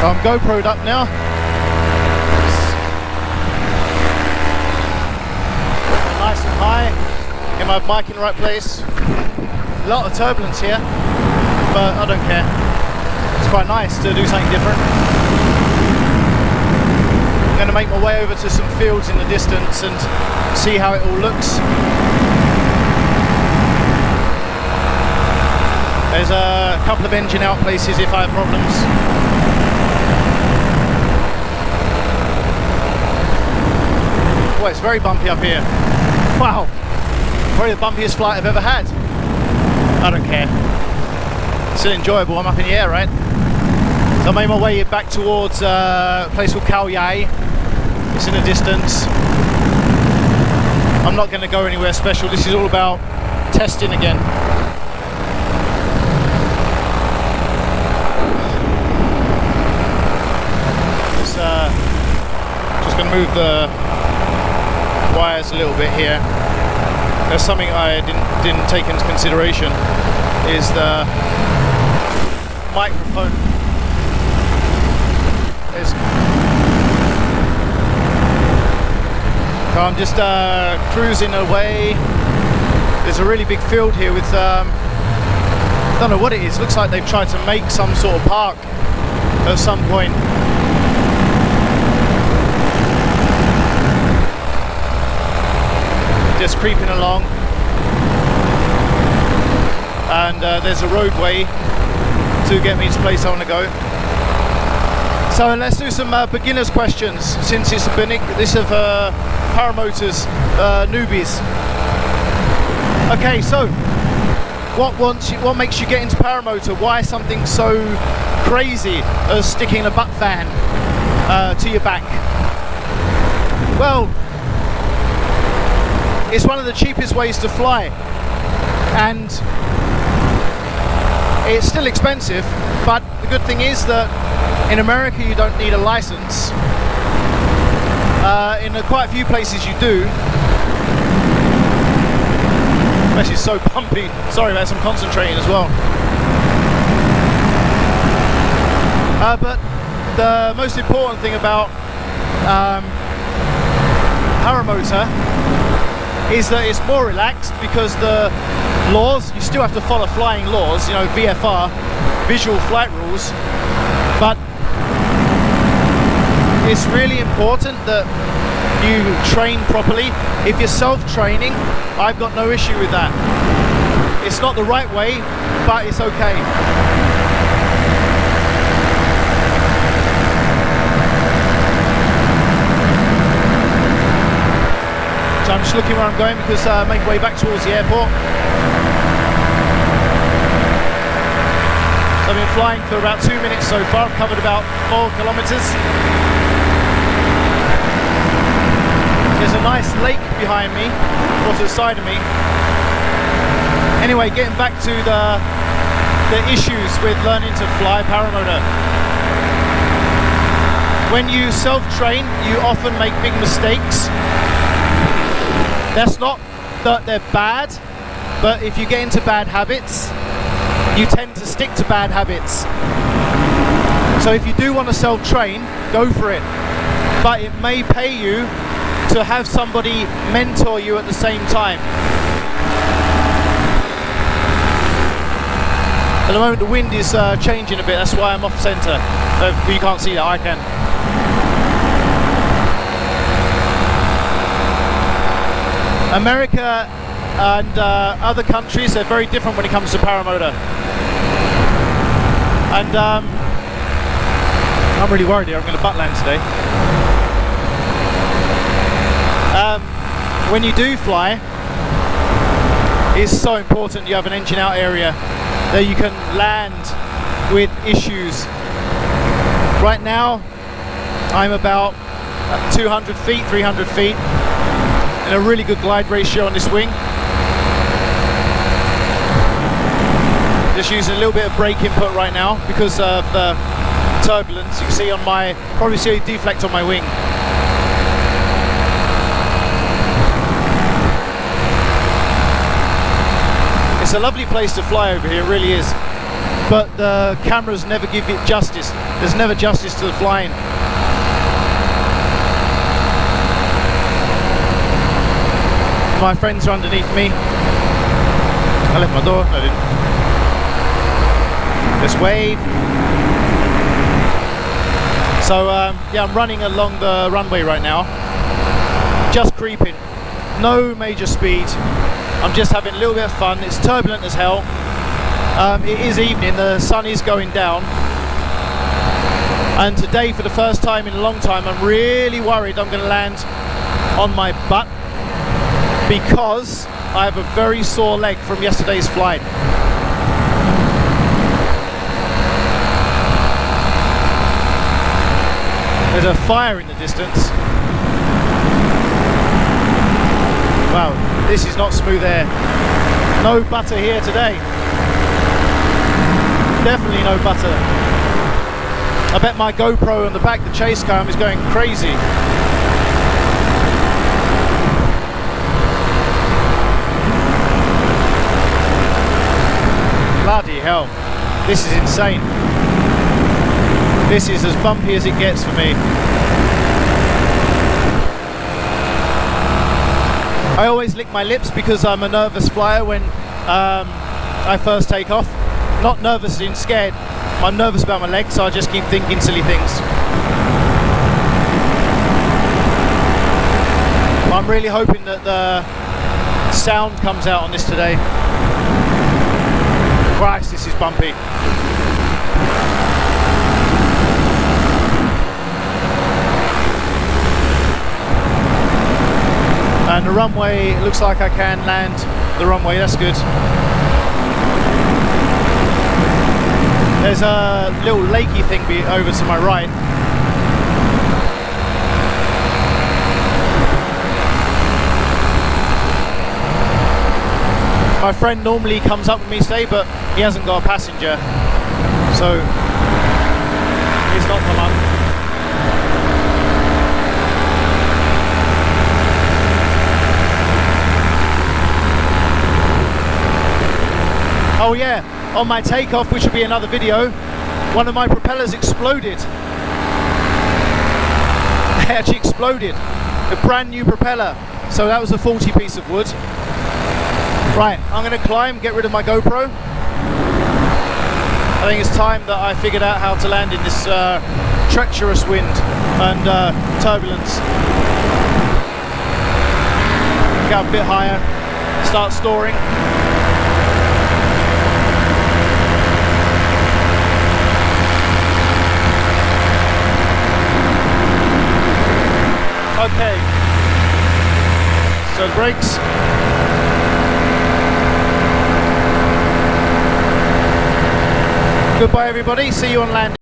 I'm GoPro'd up now. Nice and high. Get my bike in the right place. A lot of turbulence here, but I don't care. It's quite nice to do something different. I'm going to make my way over to some fields in the distance and see how it all looks. There's a couple of engine out places if I have problems. Well, it's very bumpy up here. Wow, probably the bumpiest flight I've ever had. I don't care. Still enjoyable, I'm up in the air, right? So I made my way back towards a place called Khao Yai. It's in the distance. I'm not going to go anywhere special. This is all about testing again. Just going to move the wires a little bit here. There's something I didn't take into consideration is the microphone. So I'm just cruising away. There's a really big field here with I don't know what it is. Looks like they've tried to make some sort of park at some point. Just creeping along, and there's a roadway to get me to the place I want to go. So let's do some beginners questions, since it's this of paramotors newbies. Okay, so what makes you get into paramotor? Why something so crazy as sticking a butt fan to your back? Well, it's one of the cheapest ways to fly, and it's still expensive, but the good thing is that in America you don't need a license. In quite a few places you do. Especially so bumpy. Sorry about some concentrating as well. But the most important thing about paramotor is that it's more relaxed, because the laws, you still have to follow flying laws, you know, VFR, visual flight rules, but it's really important that you train properly. If you're self-training, I've got no issue with that. It's not the right way, but it's okay. So I'm just looking where I'm going, because I'm making my way back towards the airport. So I've been flying for about 2 minutes so far. I've covered about 4 kilometers. There's a nice lake behind me, or to the side of me. Anyway, getting back to the issues with learning to fly paramotor. When you self-train, you often make big mistakes. That's not that they're bad, but if you get into bad habits, you tend to stick to bad habits. So if you do want to self-train, go for it. But it may pay you to have somebody mentor you at the same time. At the moment the wind is changing a bit, that's why I'm off centre. You can't see that, I can. America and other countries, they're very different when it comes to paramotor. And I'm really worried here, I'm going to butt land today. When you do fly, it's so important you have an engine out area that you can land with issues. Right now I'm about 200 feet, 300 feet, and a really good glide ratio on this wing. Just using a little bit of brake input right now because of the turbulence. You can see on my, probably see a deflect on my wing. It's a lovely place to fly over here, it really is. but the cameras never give it justice. There's never justice to the flying. My friends are underneath me. I left my door. No, I didn't. Just wave. So yeah, I'm running along the runway right now. Just creeping. No major speed. I'm just having a little bit of fun. It's turbulent as hell. It is evening. The sun is going down. And today, for the first time in a long time, I'm really worried I'm going to land on my butt, because I have a very sore leg from yesterday's flight. There's a fire in the distance. Wow, this is not smooth air. No butter here today. Definitely no butter. I bet my GoPro on the back, the chase cam, is going crazy. Bloody hell, this is insane. This is as bumpy as it gets for me. I always lick my lips because I'm a nervous flyer when I first take off. Not nervous as in scared, I'm nervous about my legs, so I just keep thinking silly things. I'm really hoping that the sound comes out on this today. Christ, this is bumpy. And the runway, it looks like I can land the runway, that's good. There's a little lakey thing over to my right. My friend normally comes up with me today, but he hasn't got a passenger, so he's not come up. Oh yeah, on my takeoff, which will be another video, one of my propellers exploded. It actually exploded. A brand new propeller. So that was a faulty piece of wood. Right, I'm going to climb, get rid of my GoPro. I think it's time that I figured out how to land in this treacherous wind and turbulence. Get a bit higher, start storing. Okay, so brakes. Goodbye everybody, see you on land.